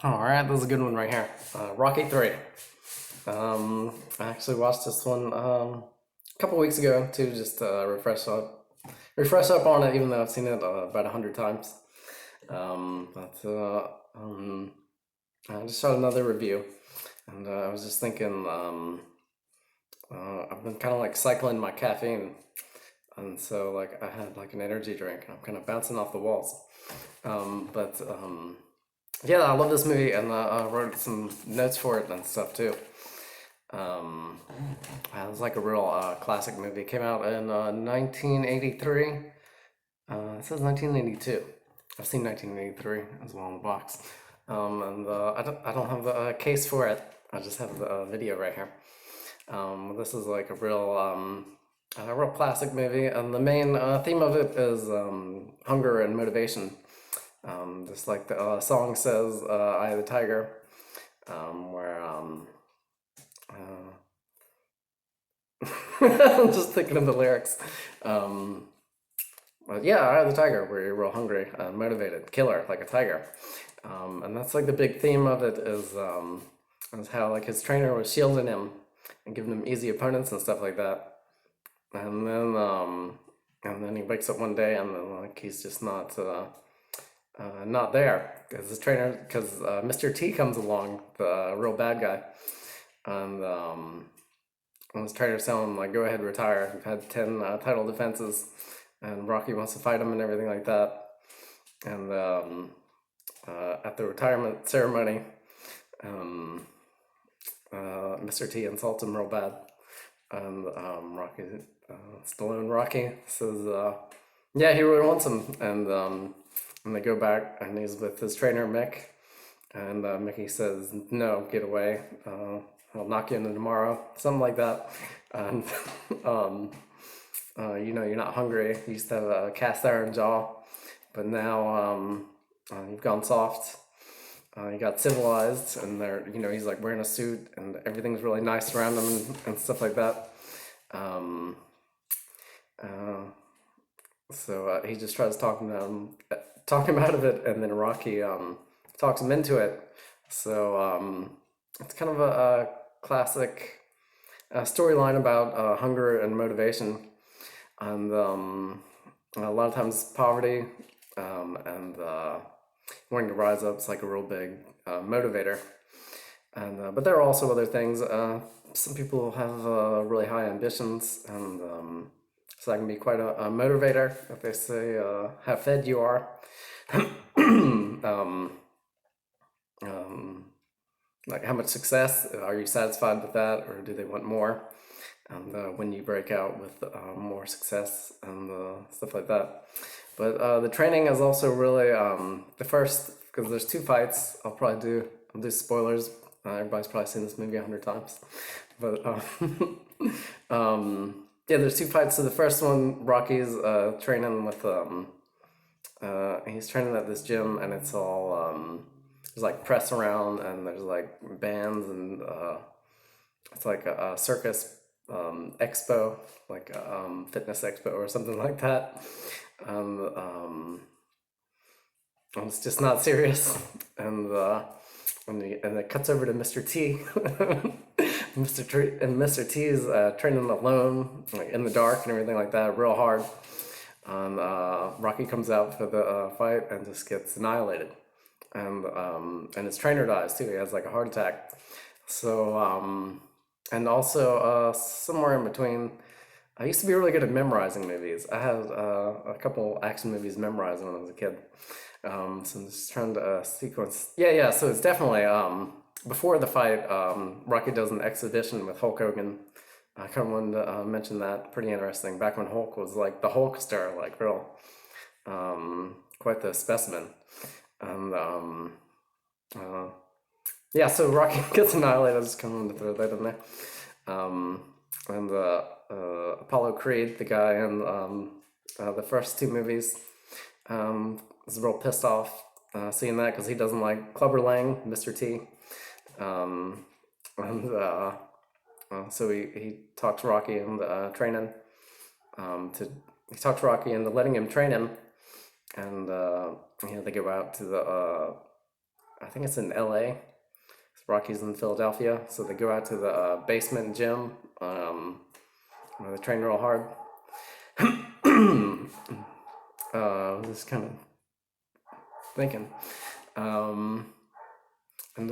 All right, this is a good one right here. Rocky 3. I actually watched this one a couple weeks ago to just refresh up on it, even though I've seen it about 100 times. But I just shot another review, and I was just thinking, I've been kind of like cycling my caffeine, and so like I had like an energy drink, and I'm kind of bouncing off the walls. But Yeah, I love this movie, and I wrote some notes for it and stuff too. Um, it was like a real classic movie. It came out in 1983. It says 1982. I've seen 1983 as well in the box. And I don't have the case for it. I just have the video right here. This is like a real classic movie, and the main theme of it is hunger and motivation. Just like the song says, "Eye of the Tiger," where I'm just thinking of the lyrics. Um, but yeah, "Eye of the Tiger," where you're real hungry, motivated, killer, like a tiger. And that's like the big theme of it is how like his trainer was shielding him and giving him easy opponents and stuff like that. And then he wakes up one day and then like he's just not there because his trainer, because Mr. T comes along, the real bad guy, and his trainer's telling him like, "Go ahead, retire. You've had 10 title defenses," and Rocky wants to fight him and everything like that. And at the retirement ceremony, um, Mr. T insults him real bad, and Stallone Rocky says, "Yeah, he really wants him," and they go back, and he's with his trainer Mick, and Mickey says, "No, get away. I'll knock you into tomorrow," something like that. And you're not hungry. You used to have a cast iron jaw, but now you've gone soft. You got civilized, and he's like wearing a suit, and everything's really nice around him and stuff like that. Um, uh, so he just tries talking talk him out of it, and then Rocky talks him into it. So it's kind of a classic storyline about hunger and motivation, and a lot of times poverty and wanting to rise up is like a real big motivator. And but there are also other things. Some people have really high ambitions, and so that can be quite a motivator. If they say how fed you are, um, um, like how much success are you satisfied with that, or do they want more? And when you break out with more success and stuff like that. But the training is also really the first, because there's two fights. I'll do spoilers. Everybody's probably seen this movie 100 times, but yeah, there's two fights. So the first one, Rocky's training with he's training at this gym, and it's all there's like press around, and there's like bands, and it's like a circus expo, like a fitness expo or something like that. And it's just not serious. And and it cuts over to Mr. T. Mr. T is training alone, like in the dark and everything like that, real hard. And Rocky comes out for the fight and just gets annihilated. And his trainer dies too. He has like a heart attack. So and also somewhere in between, I used to be really good at memorizing movies. I had a couple action movies memorized when I was a kid. So I'm just trying to sequence. Yeah, yeah. So it's definitely before the fight. Rocky does an exhibition with Hulk Hogan. I kind of wanted to mention that. Pretty interesting. Back when Hulk was like the Hulkster, like real, quite the specimen. And uh, yeah, so Rocky gets annihilated. I just kind of wanted to throw that in there. Um, and Apollo Creed, the guy in the first two movies, was real pissed off seeing that because he doesn't like Clubber Lang, Mr. T. Um, and so he talks Rocky into training. To He talks Rocky into letting him train him, and they go out to I think it's in LA. Rocky's in Philadelphia, so they go out to the basement gym where they train real hard. Just kind of thinking, um, and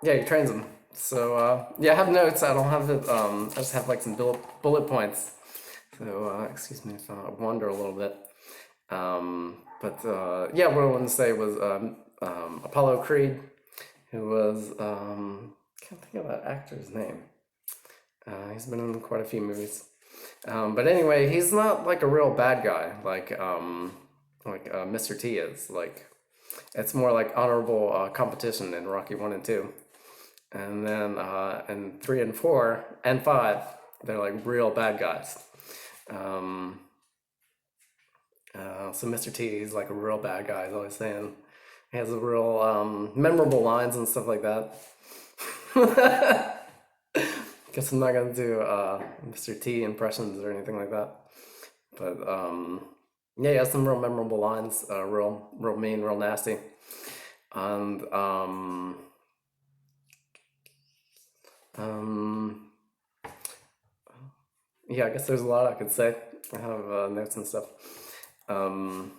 yeah, he trains them. So yeah, I have notes. I don't have it. I just have like some bullet points. So excuse me if I wander a little bit. But yeah, what I wanted to say was Apollo Creed, who was can't think of that actor's name. He's been in quite a few movies. But anyway, he's not like a real bad guy like Mr. T is. Like it's more like honorable competition in Rocky 1 and 2. And then in 3 and 4 and 5, they're like real bad guys. Um, so Mr. T, he's like a real bad guy. He's always saying he has a real memorable lines and stuff like that. Guess I'm not gonna do Mr. T impressions or anything like that. But yeah, he has some real memorable lines. Real mean, real nasty. And um, yeah, I guess there's a lot I could say. I have notes and stuff. Um,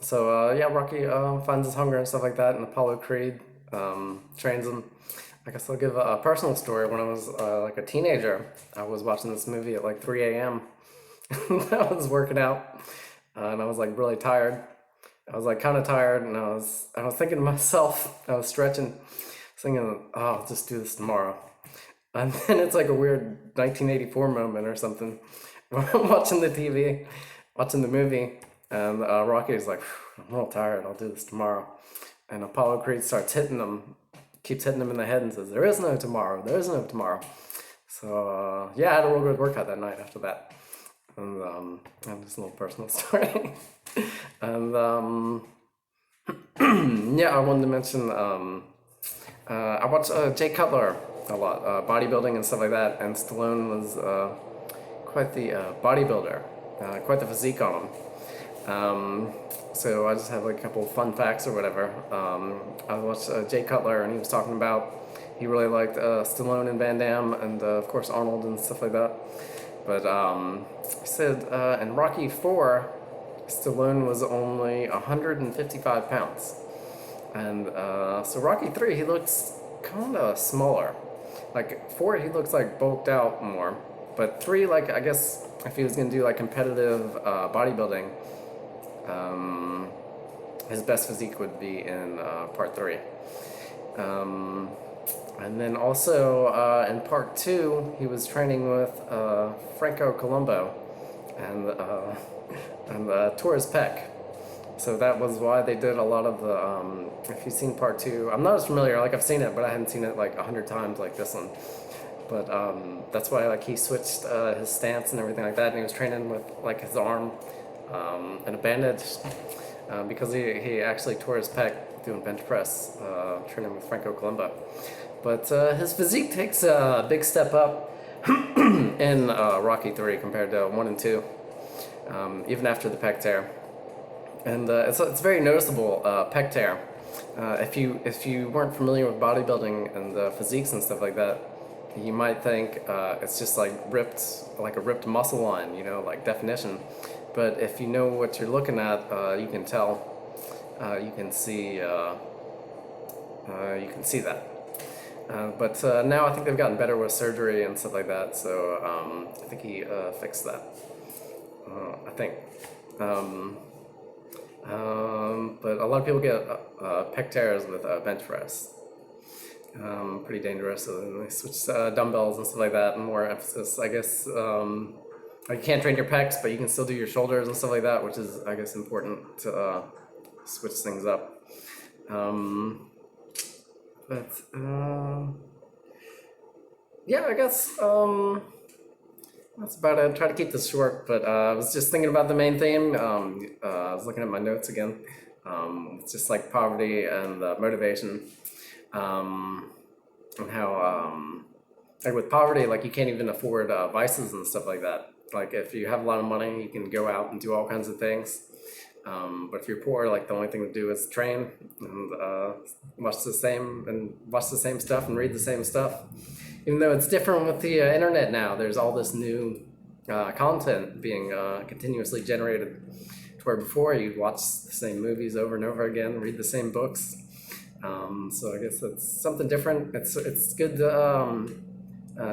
so yeah, Rocky finds his hunger and stuff like that, and Apollo Creed trains him. I guess I'll give a personal story. When I was like a teenager, I was watching this movie at like 3 a.m. I was working out, and I was like really tired. I was like kind of tired, and I was thinking to myself, I was stretching, thinking, oh, I'll just do this tomorrow. And then it's like a weird 1984 moment or something. I'm watching the TV, watching the movie, and Rocky's like, I'm real tired, I'll do this tomorrow. And Apollo Creed starts hitting him, keeps hitting him in the head and says, there is no tomorrow, there is no tomorrow. So yeah, I had a real good workout that night after that. And just a little personal story. And yeah, I wanted to mention I watched Jay Cutler a lot, bodybuilding and stuff like that. And Stallone was quite the bodybuilder, quite the physique on him. So I just have like a couple of fun facts or whatever. I watched Jay Cutler, and he was talking about he really liked Stallone and Van Damme, and of course Arnold and stuff like that. But he said in Rocky 4, Stallone was only 155 pounds. And so Rocky 3, he looks kind of smaller. Like 4, he looks like bulked out more. But 3, like I guess if he was going to do like competitive bodybuilding, his best physique would be in part 3. And then also in part 2, he was training with Franco Columbu and tore his pec. So that was why they did a lot of the. If you've seen part 2, I'm not as familiar. Like I've seen it, but I hadn't seen it like 100 times like this one. But that's why like he switched his stance and everything like that, and he was training with like his arm and a bandage because he actually tore his pec doing bench press, training with Franco Columbu. But his physique takes a big step up in Rocky 3 compared to 1 and 2, even after the pec tear. And it's very noticeable pec tear. If you weren't familiar with bodybuilding and physiques and stuff like that, you might think it's just like a ripped muscle line, you know, like definition. But if you know what you're looking at, you can tell. You can see that. But now I think they've gotten better with surgery and stuff like that. So I think he fixed that. I think. But a lot of people get pec tears with bench press. Pretty dangerous. So then they switch dumbbells and stuff like that, and more emphasis, I guess. You can't train your pecs, but you can still do your shoulders and stuff like that, which is, I guess, important to switch things up. But yeah, I guess that's about it. Try to keep this short, but I was just thinking about the main theme. I was looking at my notes again. It's just like poverty and motivation, and how like with poverty, like you can't even afford vices and stuff like that. Like if you have a lot of money, you can go out and do all kinds of things. But if you're poor, like the only thing to do is train and watch the same stuff and read the same stuff. Even though it's different with the internet now, there's all this new content being continuously generated. To where before you'd watch the same movies over and over again, read the same books. So I guess it's something different. It's good to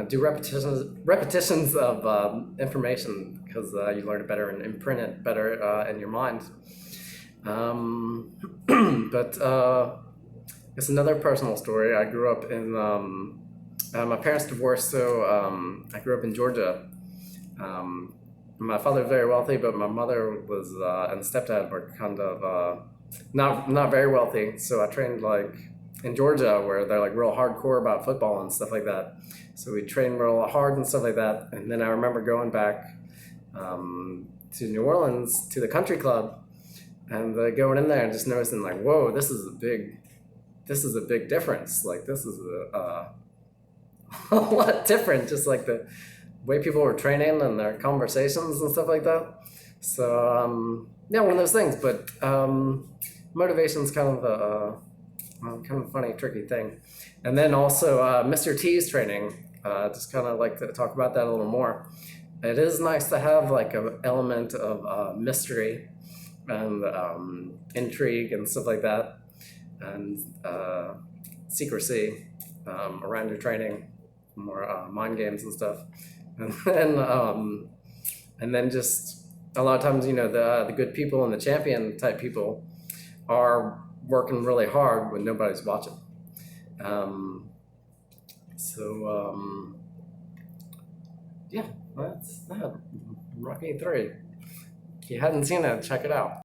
do repetitions of information because you learn it better and imprint it better in your mind. But it's another personal story. I grew up in my parents divorced, so I grew up in Georgia. My father was very wealthy, but my mother was and stepdad were kind of not very wealthy. So I trained like in Georgia, where they're like real hardcore about football and stuff like that. So we trained real hard and stuff like that. And then I remember going back to New Orleans to the country club and going in there and just noticing like, whoa, this is a big difference. Like this is a lot different. Just like the way people were training and their conversations and stuff like that. So yeah, one of those things. But motivation's kind of a funny, tricky thing. And then also Mr. T's training. Just kind of like to talk about that a little more. It is nice to have like an element of mystery and intrigue and stuff like that, and secrecy around your training, more mind games and stuff, and then just a lot of times, the good people and the champion type people are working really hard when nobody's watching. Yeah, that's that. Rocky 3. If you hadn't seen it, check it out.